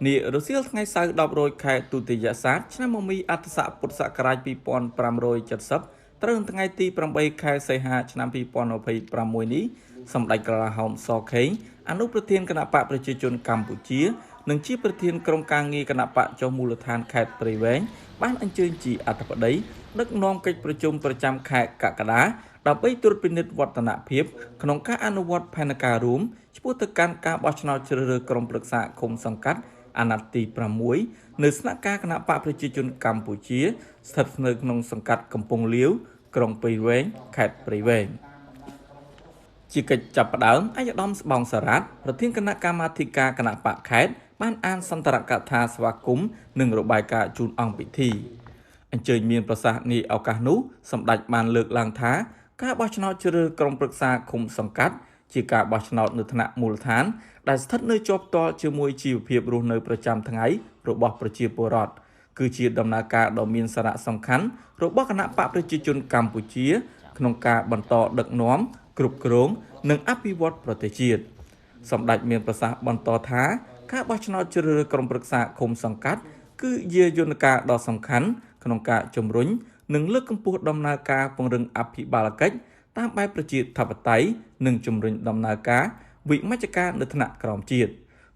នារុស្ស៊ីថ្ងៃសៅរ៍10ខែទុតិយស័កឆ្នាំមមីអត្តស័កពុទ្ធសករាជ2570ត្រូវនៅថ្ងៃទី8ខែសីហាឆ្នាំ2026នេះសម្ដេចក្រឡាហោមសខេងអនុប្រធានគណៈបកប្រជាជនកម្ពុជានិងជាប្រធានក្រុមការងារគណៈបកចុះមូលដ្ឋានខេត្តព្រៃវែងបានអញ្ជើញជាអធិបតីដឹកនាំកិច្ចប្រជុំប្រចាំខែកក្កដាដើម្បីត្រួតពិនិត្យវឌ្ឍនភាពក្នុងការអនុវត្តផែនការរួមឆ្ពោះទៅកាន់ការបោះឆ្នោតជ្រើសរើសក្រុមប្រឹក្សាឃុំសង្កាត់អាណត្តិទី6នៅស្នាក់ការគណៈបកប្រជាជនកម្ពុជាស្ថិតនៅក្នុងសង្កាត់កំពង់លាវក្រុងព្រៃវែងខេត្តព្រៃវែងជាកិច្ចចាប់ផ្ដើមអាយដាមស្បោងសារ៉ាត់ប្រធានគណៈកម្មាធិការគណៈបកខេត្តបានអានសន្ទរកថាស្វាគមន៍និងរបាយការណ៍ជូនអង្គពិធីអញ្ជើញមានប្រសាសន៍នាឱកាសនោះសម្ដេចបានលើកឡើងថាការបោះឆ្នោតជ្រើសរើសក្រុមប្រឹក្សាឃុំសង្កាត់ជាការបោះឆ្នោតនៅថ្នាក់មូលដ្ឋានដែលស្ថិតនៅជាប់ផ្ទាល់ជាមួយជីវភាពរស់នៅប្រចាំថ្ងៃរបស់ប្រជាពលរដ្ឋគឺជាដំណើរការដ៏មានសារៈសំខាន់របស់គណៈបកប្រជាជនកម្ពុជាក្នុងការបន្តដឹកនាំគ្រប់គ្រងនិងអភិវឌ្ឍប្រទេសជាតិសម្ដេចមានប្រសាសន៍បន្តថាការបោះឆ្នោតជ្រើសរើសក្រុមប្រឹក្សាឃុំសង្កាត់គឺជាយន្តការដ៏សំខាន់ក្នុងការជំរុញនិងលើកកម្ពស់ដំណើរការពង្រឹងអភិបាលកិច្ចតាមបែបប្រជាធិបតេយ្យនិងជំរុញដំណើរការវិមជ្ឈការនៅថ្នាក់ក្រោមជាតិ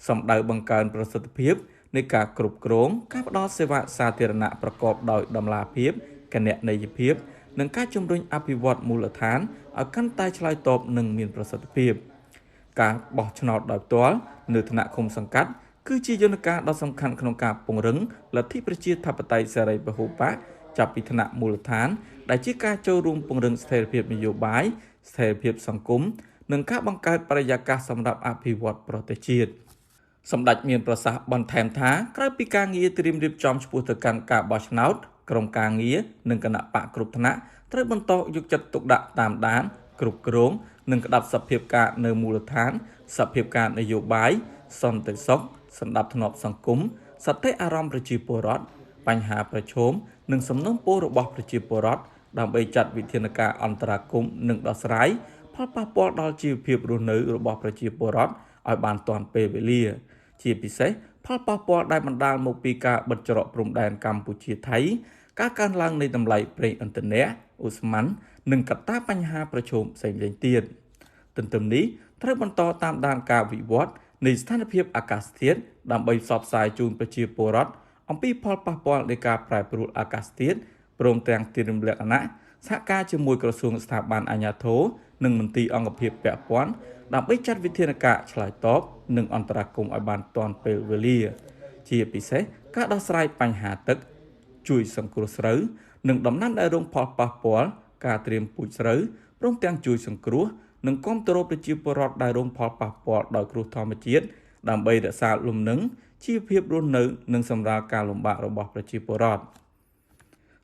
សម្ដៅបង្កើនប្រសិទ្ធភាពនៃការគ្រប់គ្រងការផ្តល់សេវាសាធារណៈប្រកបដោយតម្លាភាពគណនេយ្យភាពនិងការជំរុញអភិវឌ្ឍមូលដ្ឋានឲ្យកាន់តែឆ្លើយតបនិងមានប្រសិទ្ធភាពការបោះឆ្នោតដោយផ្ទាល់នៅថ្នាក់ឃុំសង្កាត់គឺជាយន្តការដ៏សំខាន់ក្នុងការពង្រឹងលទ្ធិប្រជាធិបតេយ្យសេរីពហុបកចាប់ពីថ្នាក់មូលដ្ឋានដែលជាការចូលរួមពង្រឹងស្ថិរភាពនយោបាយស្ថិរភាពសង្គមនិងការបង្កើតបរិយាកាសសម្រាប់អភិវឌ្ឍប្រទេសជាតិសម្ដេចមានប្រសាសន៍បន្ថែមថាក្រៅពីការងារត្រៀមរៀបចំឆ្ពោះទៅកាន់ការបោះឆ្នោតក្រុមការងារនិងគណៈបកគ្រប់ថ្នាក់ត្រូវបន្តយកចិត្តទុកដាក់តាមដានគ្រប់គ្រងនិងក្តាប់សភាពការនៅមូលដ្ឋានសភាពការនយោបាយសន្តិសុខសណ្ដាប់ធ្នាប់សង្គមសតិអារម្មណ៍ប្រជាពលរដ្ឋបញ្ហាប្រឈមនិងសំណុំពររបស់ប្រជាពលរដ្ឋដើម្បីចាត់វិធានការអន្តរាគមន៍និងដោះស្រាយផលប៉ះពាល់ដល់ជីវភាពរស់នៅរបស់ប្រជាពលរដ្ឋឲ្យបានទាន់ពេលវេលាជាពិសេសផលប៉ះពាល់ដែលបណ្ដាលមកពីការបិទច្រកព្រំដែនកម្ពុជាថៃការកើនឡើងនៃតម្លៃប្រេងឥន្ធនៈឧស្ម័ននិងកត្តាបញ្ហាប្រឈមផ្សេងៗទៀតទន្ទឹមនេះត្រូវបន្តតាមដានការវិវត្តនៃស្ថានភាពអាកាសធាតុដើម្បីផ្សព្វផ្សាយជូនប្រជាពលរដ្ឋអំពីផលប៉ះពាល់នៃការប្រែប្រួលអាកាសធាតុព្រមទាំងទីរំលក្ខណៈសហការជាមួយក្រសួងស្ថាប័នអាជ្ញាធរនិងមន្ទីរអង្គភាពពាក់ព័ន្ធដើម្បីចាត់វិធានការឆ្លើយតបនិងអន្តរាគមន៍ឲ្យបានទាន់ពេលវេលាជាពិសេសការដោះស្រាយបញ្ហាទឹកជួយសង្គ្រោះស្រូវនិងដំណាំដែលរងផលប៉ះពាល់ការត្រៀមពូជស្រូវព្រមទាំងជួយសង្គ្រោះនិងគាំទ្រប្រជាពលរដ្ឋដែលរងផលប៉ះពាល់ដោយគ្រោះធម្មជាតិដើម្បីរក្សាលំនឹងជីវភាពរស់នៅនិងសម្រាលការលំបាករបស់ប្រជាពលរដ្ឋ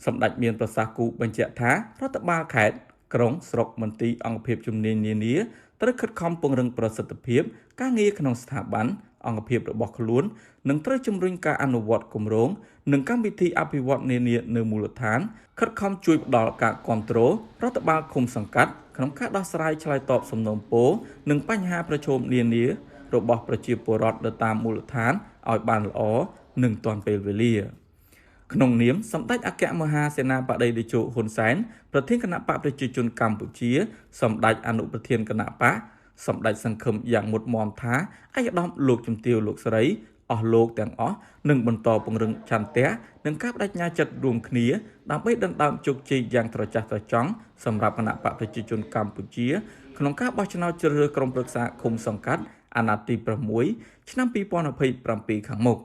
សម្ដេចមានប្រសាសន៍គូបញ្ជាក់ថារដ្ឋបាលខេត្តក្រុងស្រុកមន្ទីរអង្គភាពជំនាញនានាត្រូវខិតខំពង្រឹងប្រសិទ្ធភាពការងារក្នុងស្ថាប័នអង្គភាពរបស់ខ្លួននិងត្រូវជំរុញការអនុវត្តគម្រោងនិងកម្មវិធីអភិវឌ្ឍនានានៅមូលដ្ឋានខិតខំជួយផ្ដល់ការគាំទ្ររដ្ឋបាលឃុំសង្កាត់ក្នុងការដោះស្រាយឆ្លើយតបសំណូមពរនិងបញ្ហាប្រឈមនានារបស់ប្រជាពលរដ្ឋនៅតាមមូលដ្ឋានឲ្យបានល្អនិងទាន់ពេលវេលាក្នុងនាមសម្ដេចអគ្គមហាសេនាបតីតេជោហ៊ុនសែនប្រធានគណៈបកប្រជាជនកម្ពុជាសម្ដេចអនុប្រធានគណៈបកសម្ដេចសង្ឃឹមយ៉ាងមុតមមថាឯកឧត្តមលោកជំទាវលោកស្រីអស់លោកទាំងអស់នឹងបន្តពង្រឹងឆន្ទៈនិងការបដិញ្ញាចិត្តរួមគ្នាដើម្បីដណ្ដើមជោគជ័យយ៉ាងត្រចះត្រចង់សម្រាប់គណៈបកប្រជាជនកម្ពុជាក្នុងការបោះឆ្នោតជ្រើសរើសក្រុមប្រឹក្សាឃុំសង្កាត់អាណត្តិទី6ឆ្នាំ2027ខាងមុខ